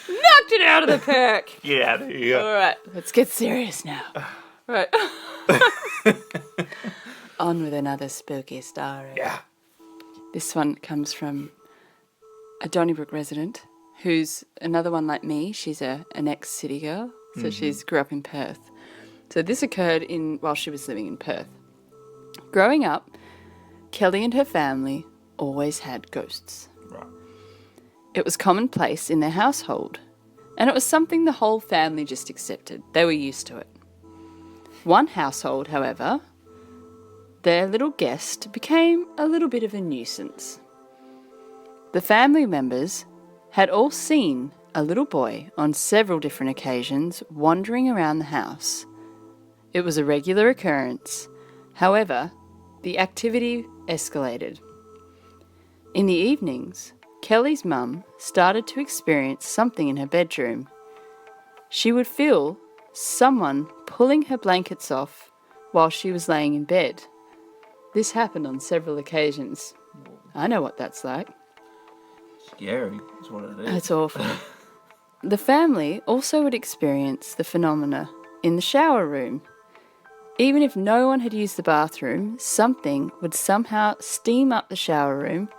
Knocked it out of the park. Get out of here. All right, let's get serious now. Right. On with another spooky story. Yeah. This one comes from a Donnybrook resident who's another one like me. She's an ex-city girl, so she's grew up in Perth. So this occurred while she was living in Perth. Growing up, Kelly and her family always had ghosts. Right. It was commonplace in their household, and it was something the whole family just accepted. They were used to it. One household, however, their little guest became a little bit of a nuisance. The family members had all seen a little boy on several different occasions wandering around the house. It was a regular occurrence. However, the activity escalated. In the evenings, Kelly's mum started to experience something in her bedroom. She would feel someone pulling her blankets off while she was laying in bed. This happened on several occasions. I know what that's like. Scary. That's what it is. It's awful. The family also would experience the phenomena in the shower room. Even if no one had used the bathroom, something would somehow steam up the shower room,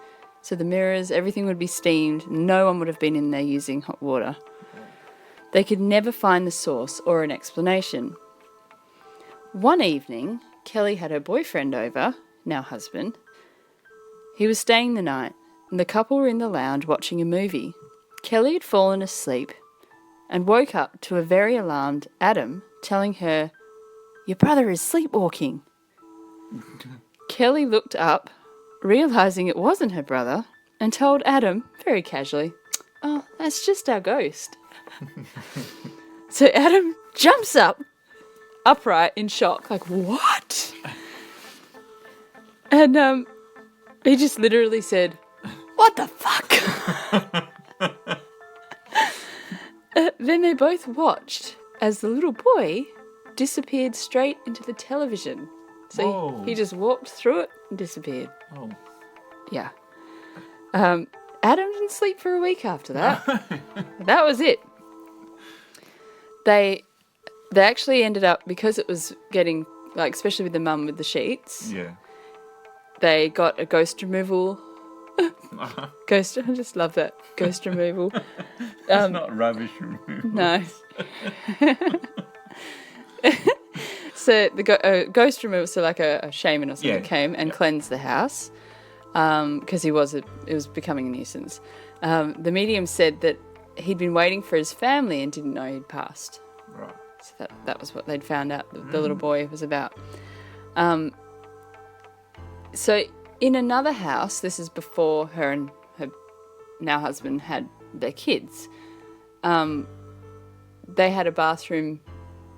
so the mirrors, everything would be steamed. No one would have been in there using hot water. They could never find the source or an explanation. One evening, Kelly had her boyfriend over, now husband. He was staying the night, and the couple were in the lounge watching a movie. Kelly had fallen asleep and woke up to a very alarmed Adam telling her, "Your brother is sleepwalking." Kelly looked up, realising it wasn't her brother, and told Adam, very casually, "Oh, that's just our ghost." So Adam jumps up, upright in shock, like, "What?" And he just literally said, "What the fuck?" Then they both watched as the little boy disappeared straight into the television. So he just walked through it and disappeared. Oh. Yeah. Adam didn't sleep for a week after that. That was it. They actually ended up, because it was getting, like, especially with the mum with the sheets, Yeah. they got a ghost removal. I just love that. Ghost removal. It's not rubbish removal. No. So the ghost removal, so like a shaman or something came and cleansed the house because it was becoming a nuisance. The medium said that he'd been waiting for his family and didn't know he'd passed. Right. So that was what they'd found out the little boy was about. So in another house, this is before her and her now husband had their kids, they had a bathroom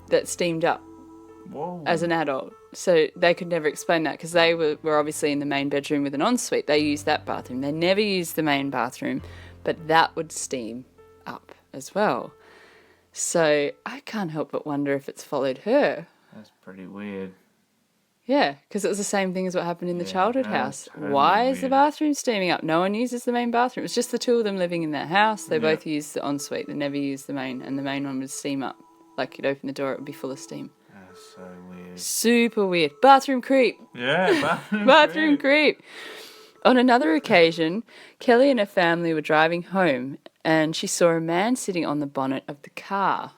that steamed up Whoa. as an adult. So they could never explain that because they were obviously in the main bedroom with an ensuite. They used that bathroom. They never used the main bathroom, but that would steam up as well. So I can't help but wonder if it's followed her. That's pretty weird. Yeah, because it was the same thing as what happened in the childhood house. Totally Why is the weird. bathroom steaming up? No one uses the main bathroom. It's just the two of them living in that house. They both used the ensuite. They never used the main, and the main one would steam up. Like you'd open the door, it would be full of steam. That's so weird. Super weird. Bathroom creep. Yeah, Bathroom creep. On another occasion, Kelly and her family were driving home and she saw a man sitting on the bonnet of the car.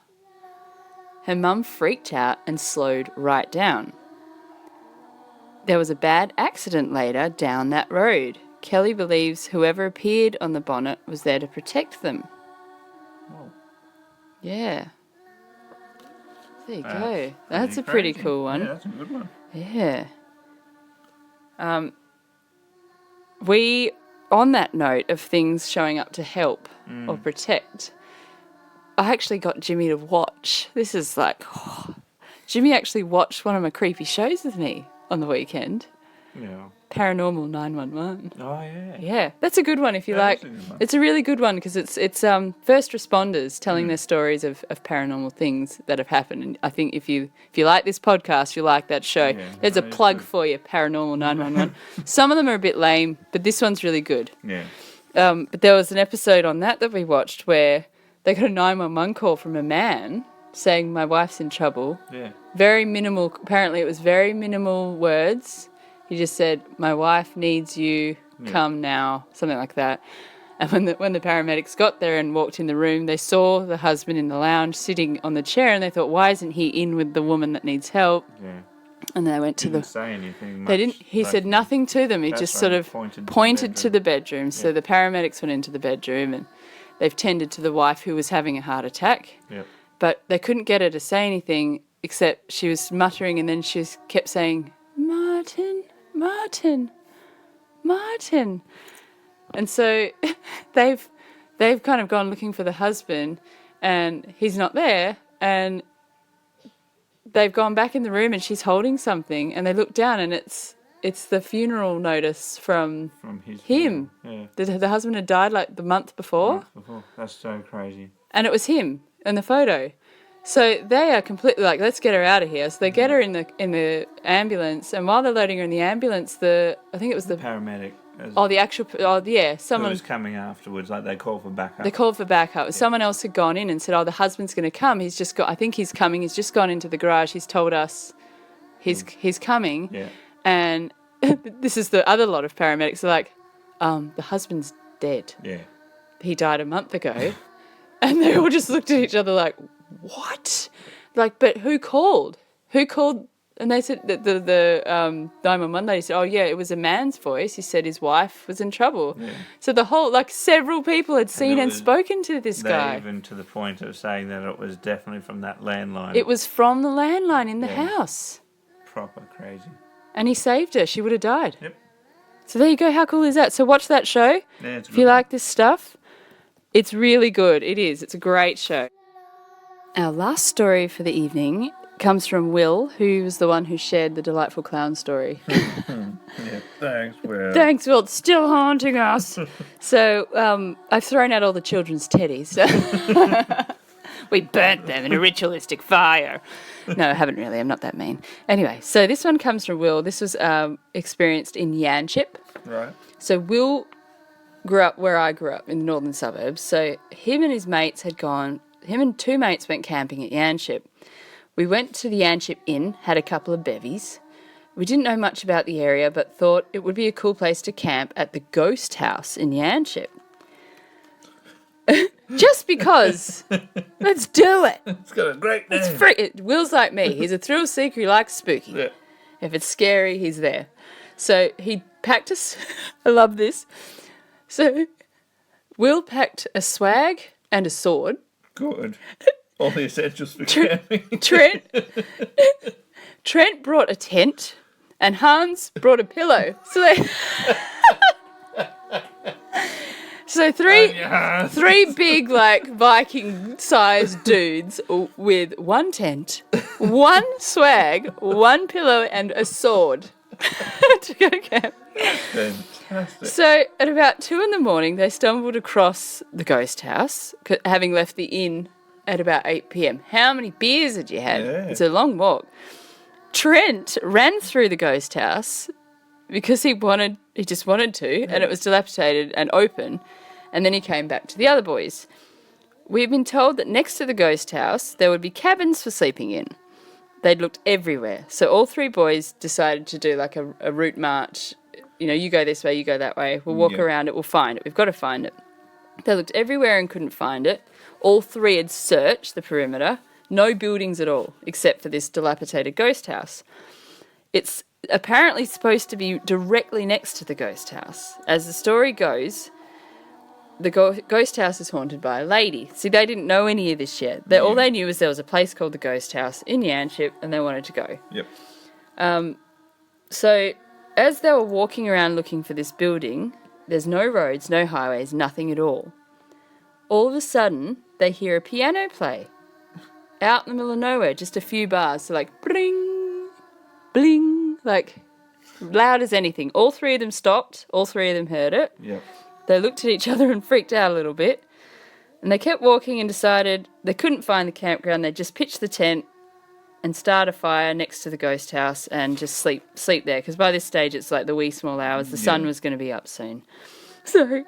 Her mum freaked out and slowed right down. There was a bad accident later down that road. Kelly believes whoever appeared on the bonnet was there to protect them. Oh. Yeah. There you That's go. That's a pretty crazy. cool one. Yeah, that's a good one. Yeah. We, on that note of things showing up to help or protect, I actually got Jimmy to watch. This is like, Jimmy actually watched one of my creepy shows with me on the weekend. Yeah. Paranormal 911. Oh, yeah. Yeah, that's a good one if you That like. is a good one. It's a really good one because it's first responders telling their stories of paranormal things that have happened. And I think if you like this podcast, you like that show. Yeah, There's a that is plug good. for you, Paranormal 911. Some of them are a bit lame, but this one's really good. Yeah. But there was an episode on that we watched where they got a 911 call from a man saying, "My wife's in trouble." Yeah. Very minimal. Apparently, it was very minimal words. He just said, "My wife needs you. Come now," something like that. And when the paramedics got there and walked in the room, they saw the husband in the lounge sitting on the chair, and they thought, "Why isn't he in with the woman that needs help?" Yeah. And they went to Didn't the. say anything much. They didn't. He like- said nothing to them. He That's just right, sort he of pointed to to the bedroom. So the paramedics went into the bedroom and they've tended to the wife who was having a heart attack. Yep. But they couldn't get her to say anything except she was muttering, and then she kept saying, "Martin, Martin, Martin." And so they've kind of gone looking for the husband, and he's not there, and they've gone back in the room and she's holding something, and they look down and it's the funeral notice from From him. Yeah. The husband had died like the month before. That's so crazy. And it was him in the photo. So they are completely like, let's get her out of here. So they get her in the ambulance, and while they're loading her in the ambulance, I think it was the Paramedic. someone was coming afterwards, like they called for backup. they called for backup. Someone else had gone in and said, "Oh, the husband's going to come. I think he's coming. He's just gone into the garage. He's told us he's coming." Yeah. And this is the other lot of paramedics are like, "The husband's dead. Yeah. He died a month ago." And they all just looked at each other like, "What?" Like, but who called? Who called? And they said that the 911 lady said, "Oh yeah, it was a man's voice. He said his wife was in trouble." Yeah. So the whole, like, several people had seen it and was- spoken to this guy. Even to the point of saying that it was definitely from that landline. It was from the landline in the house. proper crazy. And he saved her. She would have died. Yep. So there you go. How cool is that? So watch that show. Yeah, it's If you like this stuff, it's really good. It is. It's a great show. Our last story for the evening comes from Will, who was the one who shared the delightful clown story. Yeah, thanks, Will. Thanks, Will. It's still haunting us. So I've thrown out all the children's teddies. We burnt them in a ritualistic fire. No, I haven't really. I'm not that mean. Anyway, so this one comes from Will. This was experienced in Yanchep. Right. So Will grew up where I grew up in the northern suburbs. So him and two mates went camping at Yanchep. We went to the Yanchep Inn, had a couple of bevies. We didn't know much about the area, but thought it would be a cool place to camp at the Ghost House in Yanchep. Just because. Let's do it. It's got a great name. Will's like me. He's a thrill seeker. He likes spooky. Yeah. If it's scary, he's there. So he packed us. I love this. So Will packed a swag and a sword. Good. All the essentials for camping. Trent brought a tent, and Hans brought a pillow. So three big, like, Viking-sized dudes with one tent, one swag, one pillow, and a sword to go camp. Fantastic. So at about 2 a.m, they stumbled across the ghost house, having left the inn at about 8 p.m. How many beers had you had? Yeah. It's a long walk. Trent ran through the ghost house because he just wanted to, and it was dilapidated and open, and then he came back to the other boys. We've been told that next to the ghost house there would be cabins for sleeping in. They'd looked everywhere, so all 3 boys decided to do like a route march. You know, you go this way, you go that way. We'll walk around it, we'll find it. We've got to find it. They looked everywhere and couldn't find it. All 3 had searched the perimeter. No buildings at all, except for this dilapidated ghost house. It's apparently supposed to be directly next to the ghost house. As the story goes, the ghost house is haunted by a lady. See, they didn't know any of this yet. All they knew was there was a place called the Ghost House in Yanship, and they wanted to go. Yep. So as they were walking around looking for this building, there's no roads, no highways, nothing at all. All of a sudden, they hear a piano play out in the middle of nowhere, just a few bars. So like, bling, bling, like loud as anything. All 3 of them stopped. All 3 of them heard it. Yep. They looked at each other and freaked out a little bit. And they kept walking and decided they couldn't find the campground. They just pitched the tent and start a fire next to the ghost house and just sleep there. Because by this stage, it's like the wee small hours. The sun was going to be up soon. So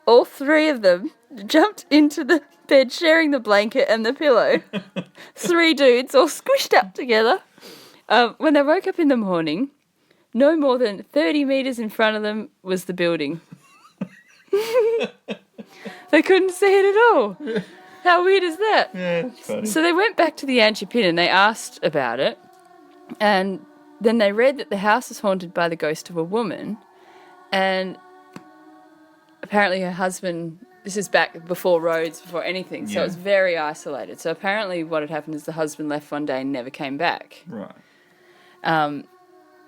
all 3 of them jumped into the bed, sharing the blanket and the pillow. 3 dudes all squished up together. When they woke up in the morning, no more than 30 metres in front of them was the building. They couldn't see it at all. How weird is that? Yeah, it's funny. So they went back to the Yanship Inn and they asked about it. And then they read that the house is haunted by the ghost of a woman. And apparently her husband, this is back before roads, before anything, so it's very isolated. So apparently what had happened is the husband left one day and never came back. Right.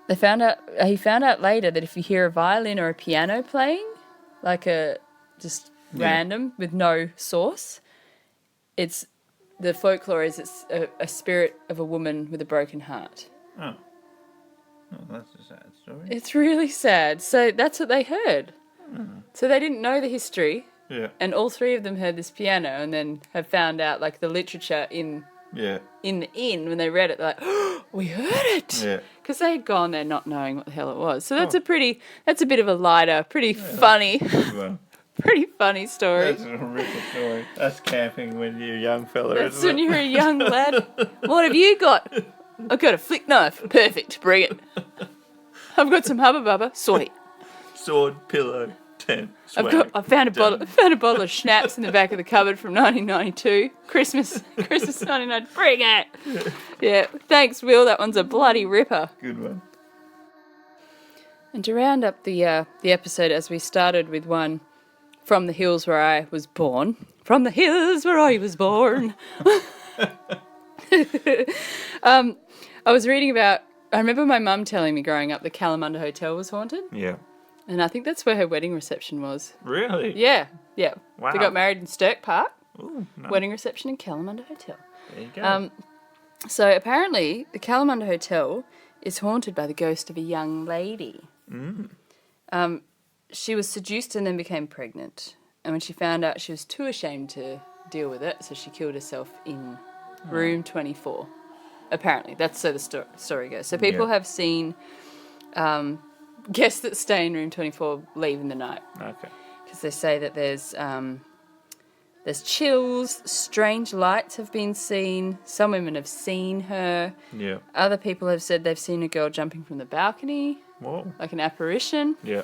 He found out later that if you hear a violin or a piano playing, like just random with no source, it's the folklore is it's a spirit of a woman with a broken heart. Oh. Oh, that's a sad story. It's really sad. So that's what they heard. So they didn't know the history. Yeah. And all 3 of them heard this piano and then have found out like the literature in the inn when they read it. They're like, oh, we heard it. Yeah. Because they had gone there not knowing what the hell it was. So that's that's a bit of a lighter, pretty funny, Good one. pretty funny story. That's a horrific story. That's camping when you're a young fella. That's isn't when it? you're a young lad. What have you got? I've got a flick knife. Perfect. Bring it. I've got some Hubba Bubba. Sweet. Sword, pillow, tent, swag. I found a bottle of schnapps in the back of the cupboard from 1992. Christmas 99. Bring it. Yeah. Thanks, Will. That one's a bloody ripper. Good one. And to round up the episode, as we started with one from the hills where I was born. From the hills where I was born. I was reading about. I remember my mum telling me growing up the Kalamunda Hotel was haunted. Yeah. And I think that's where her wedding reception was. Really? Yeah. Wow. They got married in Stirk Park. Ooh, nice. Wedding reception in Kalamunda Hotel. There you go. So apparently the Kalamunda Hotel is haunted by the ghost of a young lady. She was seduced and then became pregnant. And when she found out, she was too ashamed to deal with it, so she killed herself in room 24. Apparently. That's so the story goes. So people have seen guests that stay in room 24 leave in the night. Okay. Because they say that there's chills, strange lights have been seen. Some women have seen her. Yeah. Other people have said they've seen a girl jumping from the balcony, Whoa. like an apparition. Yeah.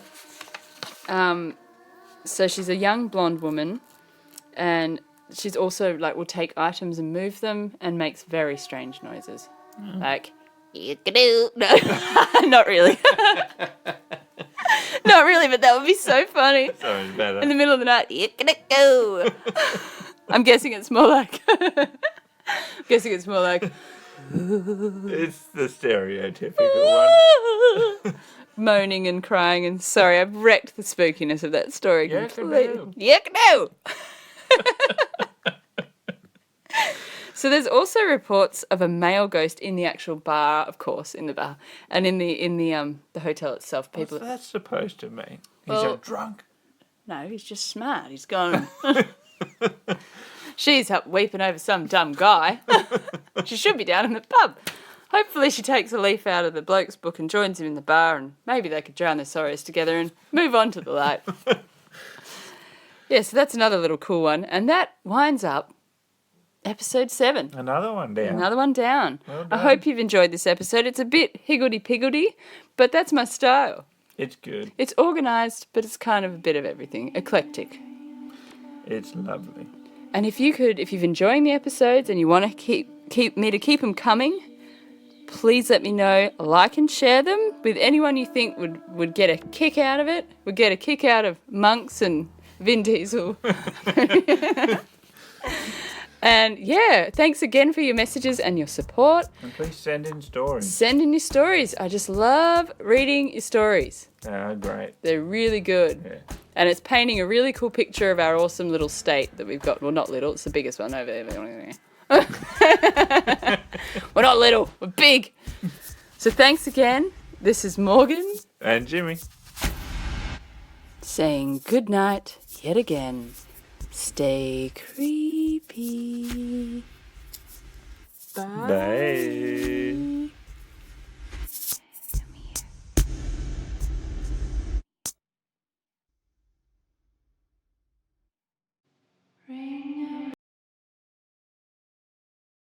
So she's a young blonde woman, and she's also like will take items and move them and makes very strange noises, like "Yick-a-doo." No, not really. Not really, but that would be so funny. Sounds better. In the middle of the night, "Yick-a-doo." I'm guessing it's more like. It's the stereotypical one. moaning and crying, and sorry, I've wrecked the spookiness of that story completely. No. So there's also reports of a male ghost in the actual bar, of course, in the bar, and in the hotel itself. People. What's that supposed to mean? He's Well- a drunk. No, he's just smart. He's gone. She's up weeping over some dumb guy. She should be down in the pub. Hopefully she takes a leaf out of the bloke's book and joins him in the bar, and maybe they could drown their sorrows together and move on to the light. Yeah, so that's another little cool one. And that winds up episode 7. Another one down. Another one down. Well I done. hope you've enjoyed this episode. It's a bit higgledy-piggledy, but that's my style. It's good. It's organised, but it's kind of a bit of everything. Eclectic. It's lovely. And if you've enjoying the episodes and you want to keep them coming, please let me know. Like and share them with anyone you think would get a kick out of it. Would get a kick out of Monks and Vin Diesel. And yeah, thanks again for your messages and your support. And please send in stories. Send in your stories. I just love reading your stories. Great. They're really good. Yeah. And it's painting a really cool picture of our awesome little state that we've got. Well, not little. It's the biggest one over there. We're not little. We're big. So thanks again. This is Morgan. And Jimmy. Saying good night yet again. Stay creepy. Bye. Bye.